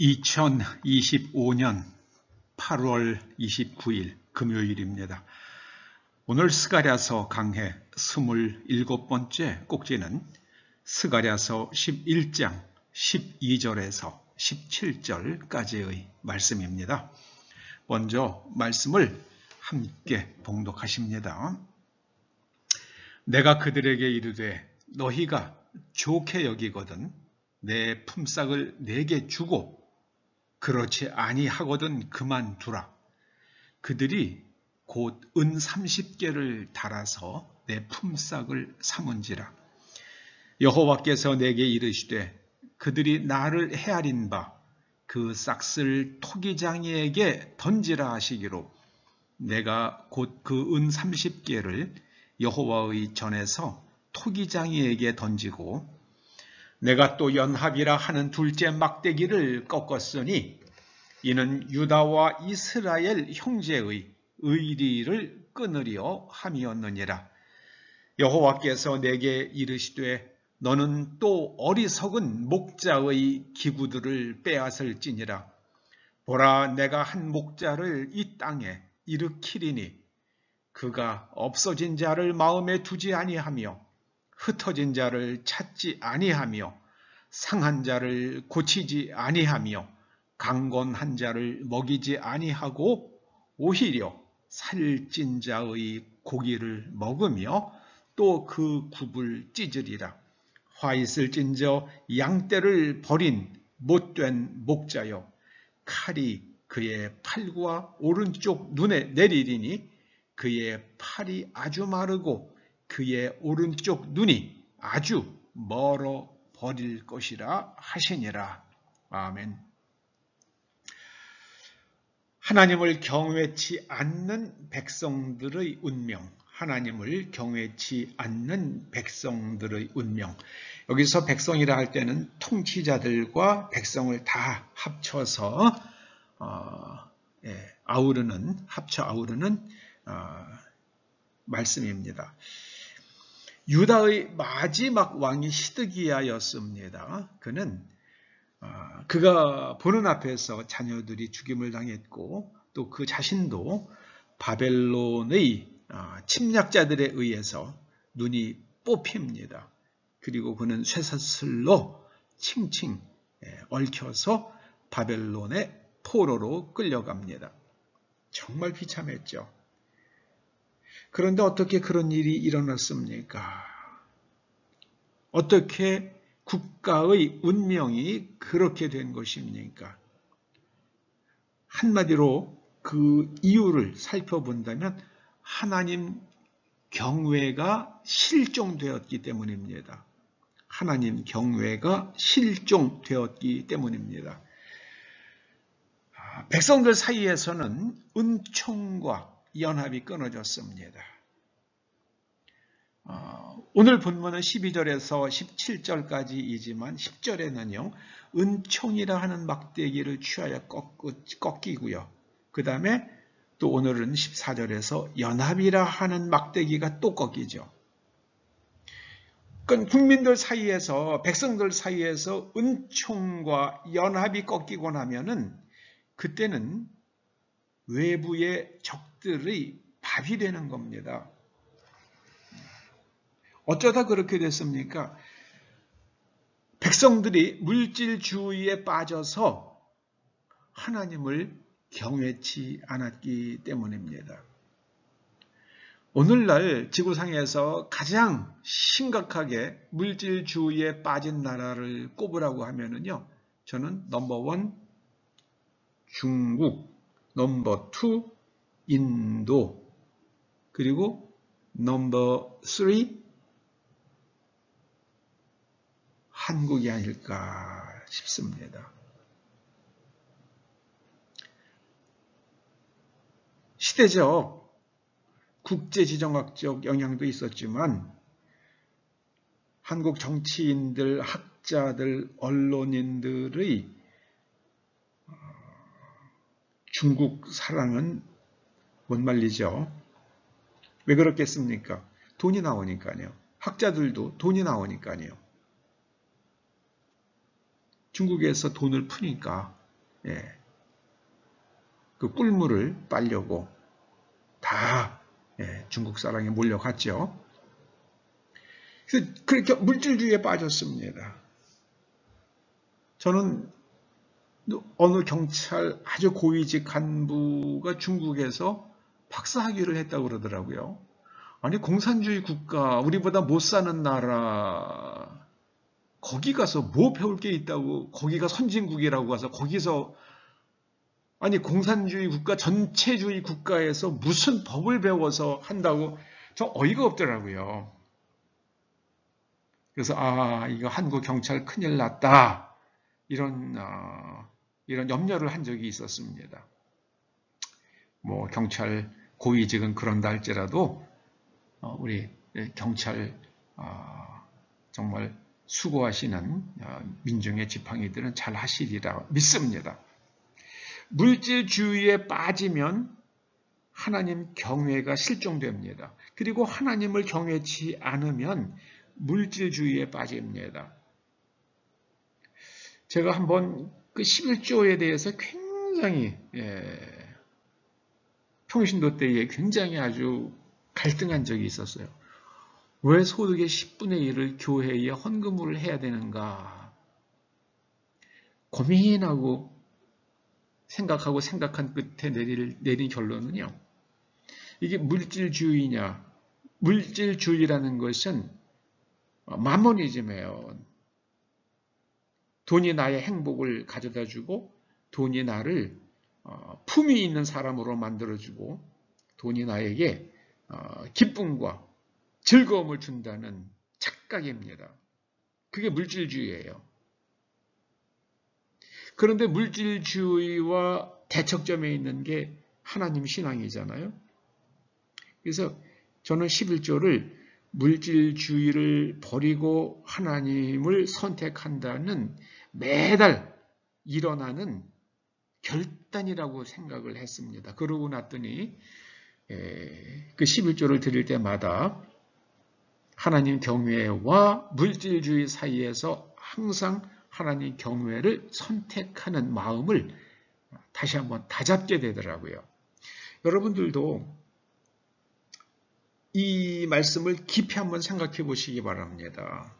2025년 8월 29일 금요일입니다. 오늘 스가랴서 강해 27번째 꼭지는 스가랴서 11장 12절에서 17절까지의 말씀입니다. 먼저 말씀을 함께 봉독하십니다. 내가 그들에게 이르되 너희가 좋게 여기거든 내 품삯을 내게 주고 그렇지 아니하거든 그만두라. 그들이 곧 은 30개를 달아서 내 품삯을 삼은지라. 여호와께서 내게 이르시되 그들이 나를 헤아린 바 그 싹을 토기장이에게 던지라 하시기로 내가 곧 그 은 30개를 여호와의 전에서 토기장이에게 던지고 내가 또 연합이라 하는 둘째 막대기를 꺾었으니 이는 유다와 이스라엘 형제의 의리를 끊으려 함이었느니라. 여호와께서 내게 이르시되 너는 또 어리석은 목자의 기구들을 빼앗을지니라. 보라, 내가 한 목자를 이 땅에 일으키리니 그가 없어진 자를 마음에 두지 아니하며 흩어진 자를 찾지 아니하며 상한 자를 고치지 아니하며 강건한 자를 먹이지 아니하고 오히려 살찐 자의 고기를 먹으며 또 그 굽을 찢으리라. 화 있을 찐저 양떼를 버린 못된 목자여, 칼이 그의 팔과 오른쪽 눈에 내리리니 그의 팔이 아주 마르고 그의 오른쪽 눈이 아주 멀어 버릴 것이라 하시니라. 아멘. 하나님을 경외치 않는 백성들의 운명, 하나님을 경외치 않는 백성들의 운명. 여기서 백성이라 할 때는 통치자들과 백성을 다 합쳐서 합쳐 아우르는 말씀입니다. 유다의 마지막 왕이 시드기야였습니다. 그가 보는 앞에서 자녀들이 죽임을 당했고 또 그 자신도 바벨론의 침략자들에 의해서 눈이 뽑힙니다. 그리고 그는 쇠사슬로 칭칭 얽혀서 바벨론의 포로로 끌려갑니다. 정말 비참했죠. 그런데 어떻게 그런 일이 일어났습니까? 어떻게 국가의 운명이 그렇게 된 것입니까? 한마디로 그 이유를 살펴본다면 하나님 경외가 실종되었기 때문입니다. 하나님 경외가 실종되었기 때문입니다. 백성들 사이에서는 은총과 연합이 끊어졌습니다. 오늘 본문은 12절에서 17절까지이지만 10절에는요. 은총이라 하는 막대기를 취하여 꺾이고요. 그 다음에 또 오늘은 14절에서 연합이라 하는 막대기가 또 꺾이죠. 그러니까 국민들 사이에서, 백성들 사이에서 은총과 연합이 꺾이고 나면은 그때는 외부의 적들의 밥이 되는 겁니다. 어쩌다 그렇게 됐습니까? 백성들이 물질주의에 빠져서 하나님을 경외치 않았기 때문입니다. 오늘날 지구상에서 가장 심각하게 물질주의에 빠진 나라를 꼽으라고 하면은요, 저는 넘버 1 중국, 넘버 2 인도, 그리고 넘버 3 한국이 아닐까 싶습니다. 시대적, 국제지정학적 영향도 있었지만 한국 정치인들, 학자들, 언론인들의 중국 사랑은 못 말리죠. 왜 그렇겠습니까? 돈이 나오니까요. 학자들도 돈이 나오니까요. 중국에서 돈을 푸니까 그 꿀물을 빨려고 다 중국 사람이 몰려갔죠. 그래서 그렇게 물질주의에 빠졌습니다. 저는 어느 경찰 아주 고위직 간부가 중국에서 박사학위를 했다고 그러더라고요. 아니, 공산주의 국가, 우리보다 못 사는 나라, 거기 가서 뭐 배울 게 있다고, 거기가 선진국이라고 가서 거기서, 아니, 공산주의 국가, 전체주의 국가에서 무슨 법을 배워서 한다고, 저 어이가 없더라고요. 그래서, 이거 한국 경찰 큰일 났다. 이런 염려를 한 적이 있었습니다. 뭐, 경찰 고위직은 그런다 할지라도, 우리 경찰, 정말 수고하시는 민중의 지팡이들은 잘 하시리라 믿습니다. 물질주의에 빠지면 하나님 경외가 실종됩니다. 그리고 하나님을 경외치 않으면 물질주의에 빠집니다. 제가 한번 그 11조에 대해서 굉장히 평신도 때에 굉장히 아주 갈등한 적이 있었어요. 왜 소득의 10분의 1을 교회에 헌금을 해야 되는가? 고민하고 생각한 끝에 내린 결론은요. 이게 물질주의냐? 물질주의라는 것은 마모니즘이에요. 돈이 나의 행복을 가져다주고 돈이 나를 품위 있는 사람으로 만들어주고 돈이 나에게 기쁨과 즐거움을 준다는 착각입니다. 그게 물질주의예요. 그런데 물질주의와 대척점에 있는 게 하나님 신앙이잖아요. 그래서 저는 11조를 물질주의를 버리고 하나님을 선택한다는 매달 일어나는 결단이라고 생각을 했습니다. 그러고 났더니 그 11조를 드릴 때마다 하나님 경외와 물질주의 사이에서 항상 하나님 경외를 선택하는 마음을 다시 한번 다잡게 되더라고요. 여러분들도 이 말씀을 깊이 한번 생각해 보시기 바랍니다.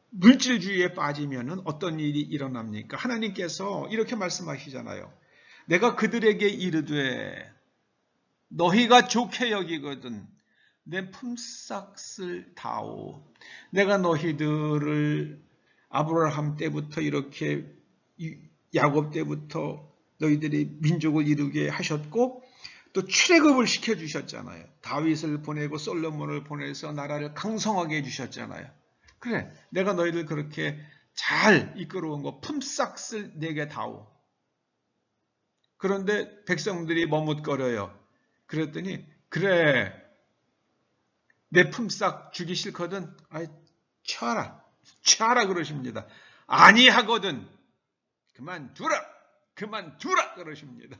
물질주의에 빠지면 어떤 일이 일어납니까? 하나님께서 이렇게 말씀하시잖아요. 내가 그들에게 이르되 너희가 좋게 여기거든 내 품삯을 다오. 내가 너희들을 아브라함 때부터 이렇게 야곱 때부터 너희들이 민족을 이루게 하셨고 또 출애굽을 시켜주셨잖아요. 다윗을 보내고 솔로몬을 보내서 나라를 강성하게 해주셨잖아요. 그래, 내가 너희들 그렇게 잘 이끌어온 거 품삯을 내게 다오. 그런데 백성들이 머뭇거려요. 그랬더니 그래, 내 품삯 주기 싫거든. 쳐라 그러십니다. 아니하거든. 그만두라 그러십니다.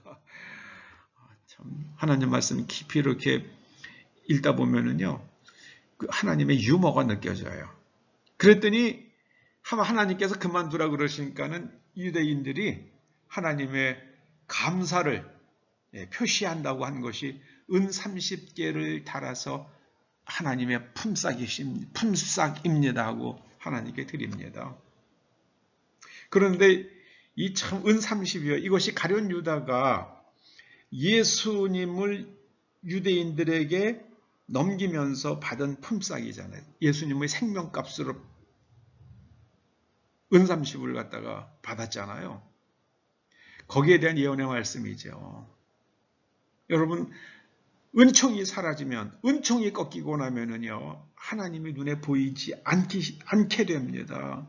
참 하나님 말씀 깊이 이렇게 읽다 보면은요, 그 하나님의 유머가 느껴져요. 그랬더니 하나님께서 그만두라 그러시니까는 유대인들이 하나님의 감사를 표시한다고 한 것이 은 30개를 달아서 하나님의 품삯입니다 하고 하나님께 드립니다. 그런데 이 참 은 30이요. 이것이 가룟 유다가 예수님을 유대인들에게 넘기면서 받은 품삯이잖아요. 예수님의 생명값으로 은 30을 갖다가 받았잖아요. 거기에 대한 예언의 말씀이죠. 여러분, 은총이 사라지면, 은총이 꺾이고 나면은요, 하나님이 눈에 보이지 않게 됩니다.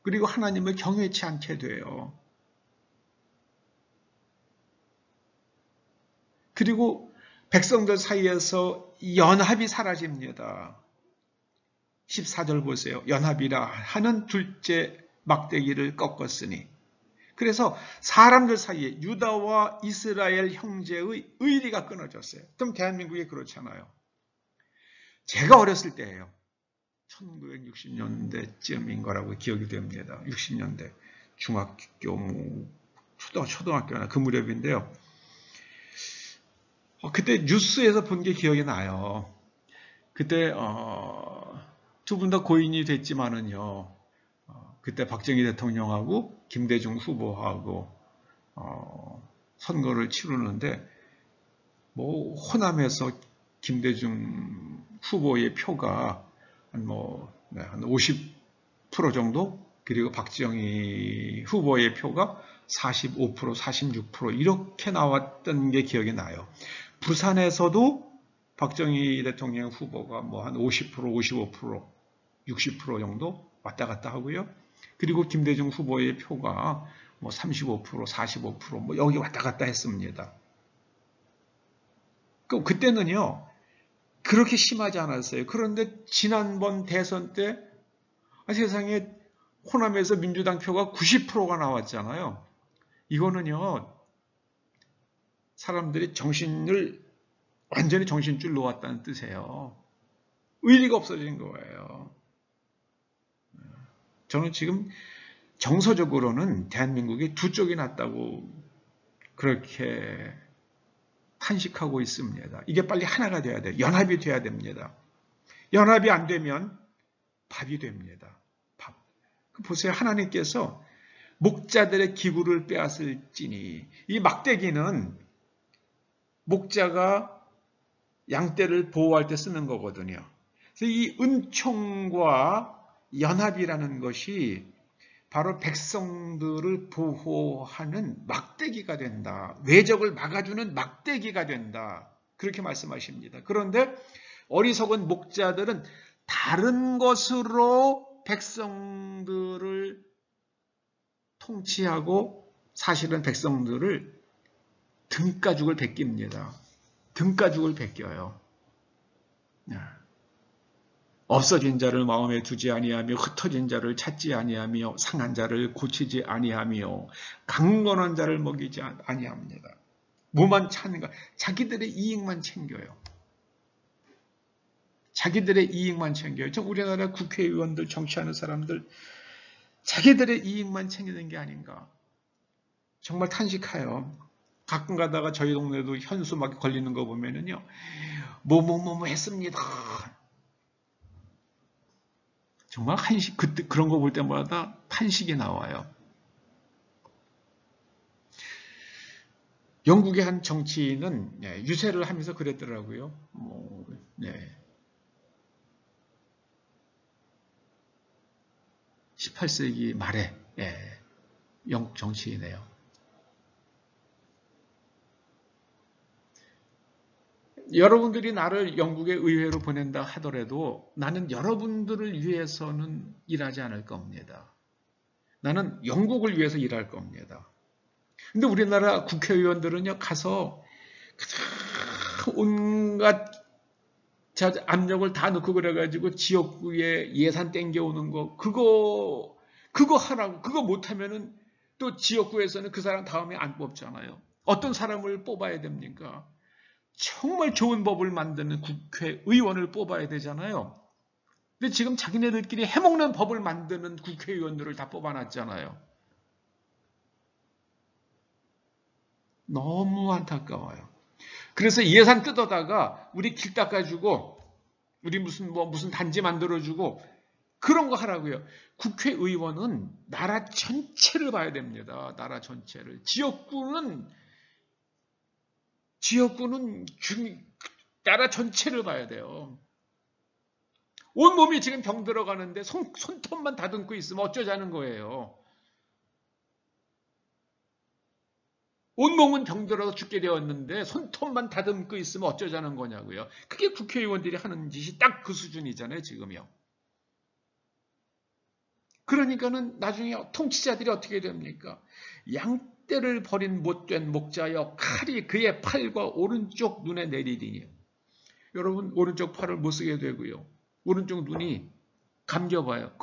그리고 하나님을 경외치 않게 돼요. 그리고 백성들 사이에서 연합이 사라집니다. 14절 보세요. 연합이라 하는 둘째 막대기를 꺾었으니. 그래서 사람들 사이에 유다와 이스라엘 형제의 의리가 끊어졌어요. 그럼 대한민국이 그렇잖아요. 제가 어렸을 때예요. 1960년대쯤인 거라고 기억이 됩니다. 60년대 중학교, 초등학교나 그 무렵인데요. 그때 뉴스에서 본 게 기억이 나요. 그때 두 분 다 고인이 됐지만은요. 그때 박정희 대통령하고 김대중 후보하고 선거를 치르는데 뭐 호남에서 김대중 후보의 표가 한 50% 정도, 그리고 박정희 후보의 표가 45%, 46% 이렇게 나왔던 게 기억이 나요. 부산에서도 박정희 대통령 후보가 뭐 한 50%, 55%, 60% 정도 왔다 갔다 하고요. 그리고 김대중 후보의 표가 뭐 35%, 45% 뭐 여기 왔다 갔다 했습니다. 그때는요, 그렇게 심하지 않았어요. 그런데 지난번 대선 때 세상에 호남에서 민주당 표가 90%가 나왔잖아요. 이거는요, 사람들이 완전히 정신줄 놓았다는 뜻이에요. 의리가 없어진 거예요. 저는 지금 정서적으로는 대한민국이 두 쪽이 났다고 그렇게 탄식하고 있습니다. 이게 빨리 하나가 돼야 돼요. 연합이 돼야 됩니다. 연합이 안 되면 밥이 됩니다. 밥. 보세요. 하나님께서 목자들의 기구를 빼앗을지니, 이 막대기는 목자가 양떼를 보호할 때 쓰는 거거든요. 그래서 이 은총과 연합이라는 것이 바로 백성들을 보호하는 막대기가 된다. 외적을 막아주는 막대기가 된다. 그렇게 말씀하십니다. 그런데 어리석은 목자들은 다른 것으로 백성들을 통치하고 사실은 백성들을 등가죽을 베낍니다. 등가죽을 베껴요. 없어진 자를 마음에 두지 아니하며 흩어진 자를 찾지 아니하며 상한 자를 고치지 아니하며 강건한 자를 먹이지 아니합니다. 뭐만 찾는가? 자기들의 이익만 챙겨요. 자기들의 이익만 챙겨요. 우리나라 국회의원들, 정치하는 사람들 자기들의 이익만 챙기는 게 아닌가. 정말 탄식해요. 가끔 가다가 저희 동네도 현수 막 걸리는 거 보면은요, 뭐 했습니다. 정말 그때 그런 거 볼 때마다 탄식이 나와요. 영국의 한 정치인은 유세를 하면서 그랬더라고요. 18세기 말에 영국 정치인이에요. 여러분들이 나를 영국의 의회로 보낸다 하더라도 나는 여러분들을 위해서는 일하지 않을 겁니다. 나는 영국을 위해서 일할 겁니다. 근데 우리나라 국회의원들은요, 가서 온갖 압력을 다 넣고 그래가지고 지역구에 예산 땡겨오는 거, 그거 하라고, 그거 못하면은 또 지역구에서는 그 사람 다음에 안 뽑잖아요. 어떤 사람을 뽑아야 됩니까? 정말 좋은 법을 만드는 국회의원을 뽑아야 되잖아요. 근데 지금 자기네들끼리 해먹는 법을 만드는 국회의원들을 다 뽑아놨잖아요. 너무 안타까워요. 그래서 예산 뜯어다가 우리 길 닦아주고 우리 무슨 단지 만들어주고 그런 거 하라고요. 국회의원은 나라 전체를 봐야 됩니다. 나라 전체를. 지역구는 나라 전체를 봐야 돼요. 온몸이 지금 병 들어가는데 손톱만 다듬고 있으면 어쩌자는 거예요. 온몸은 병 들어서 죽게 되었는데 손톱만 다듬고 있으면 어쩌자는 거냐고요. 그게 국회의원들이 하는 짓이 딱 그 수준이잖아요, 지금요. 그러니까는 나중에 통치자들이 어떻게 됩니까? 양떼를 버린 못된 목자여 칼이 그의 팔과 오른쪽 눈에 내리리니. 여러분 오른쪽 팔을 못 쓰게 되고요. 오른쪽 눈이 감겨봐요.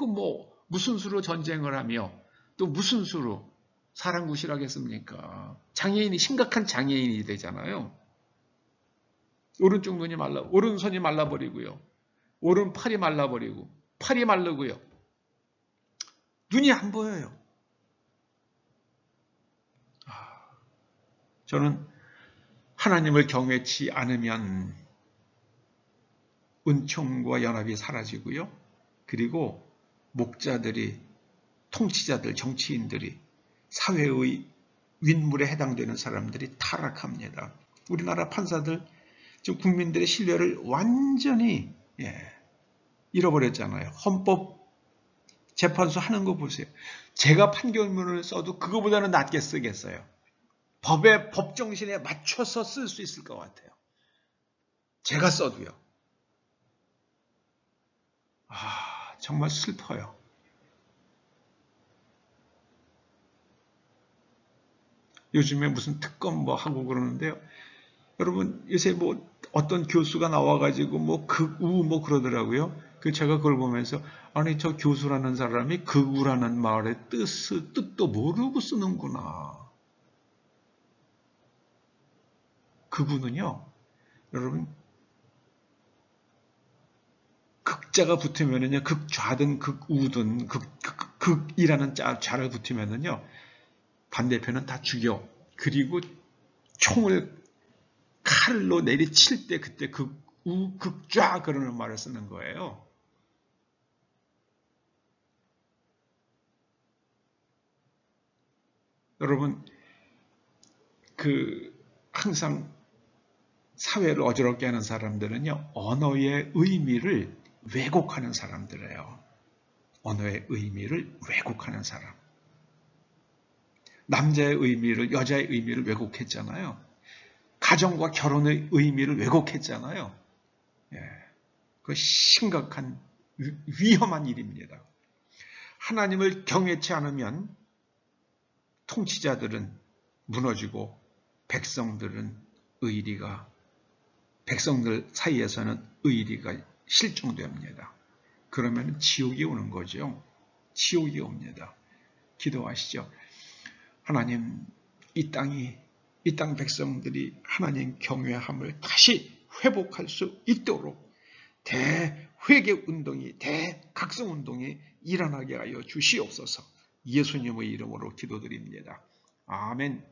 무슨 수로 전쟁을 하며 또 무슨 수로 사람 구실하겠습니까? 심각한 장애인이 되잖아요. 오른쪽 눈이 오른손이 말라버리고요. 오른팔이 말라버리고 팔이 마르고요. 눈이 안 보여요. 저는 하나님을 경외치 않으면 은총과 연합이 사라지고요. 그리고 목자들이, 통치자들, 정치인들이, 사회의 윗물에 해당되는 사람들이 타락합니다. 우리나라 판사들, 지금 국민들의 신뢰를 완전히 잃어버렸잖아요. 헌법 재판소 하는 거 보세요. 제가 판결문을 써도 그거보다는 낫게 쓰겠어요. 법 정신에 맞춰서 쓸 수 있을 것 같아요. 제가 써도요. 정말 슬퍼요. 요즘에 무슨 특검 뭐 하고 그러는데요. 여러분, 요새 뭐 어떤 교수가 나와가지고 뭐 극우 뭐 그러더라고요. 제가 그걸 보면서, 아니, 저 교수라는 사람이 극우라는 말의 뜻도 모르고 쓰는구나. 극우는요, 여러분, 극자가 붙으면은요, 극좌든 극우든 극이라는 좌를 붙으면은요, 반대편은 다 죽여. 그리고 총을 칼로 내리칠 때 그때 극우, 극좌 그러는 말을 쓰는 거예요. 여러분, 항상 사회를 어지럽게 하는 사람들은요, 언어의 의미를 왜곡하는 사람들이에요. 언어의 의미를 왜곡하는 사람. 남자의 의미를, 여자의 의미를 왜곡했잖아요. 가정과 결혼의 의미를 왜곡했잖아요. 그 심각한 위험한 일입니다. 하나님을 경외치 않으면 통치자들은 무너지고 백성들 사이에서는 의리가 실종됩니다. 그러면 지옥이 오는 거죠. 지옥이 옵니다. 기도하시죠. 하나님, 이 땅 백성들이 하나님 경외함을 다시 회복할 수 있도록 대회개운동이, 대각성운동이 일어나게 하여 주시옵소서. 예수님의 이름으로 기도드립니다. 아멘.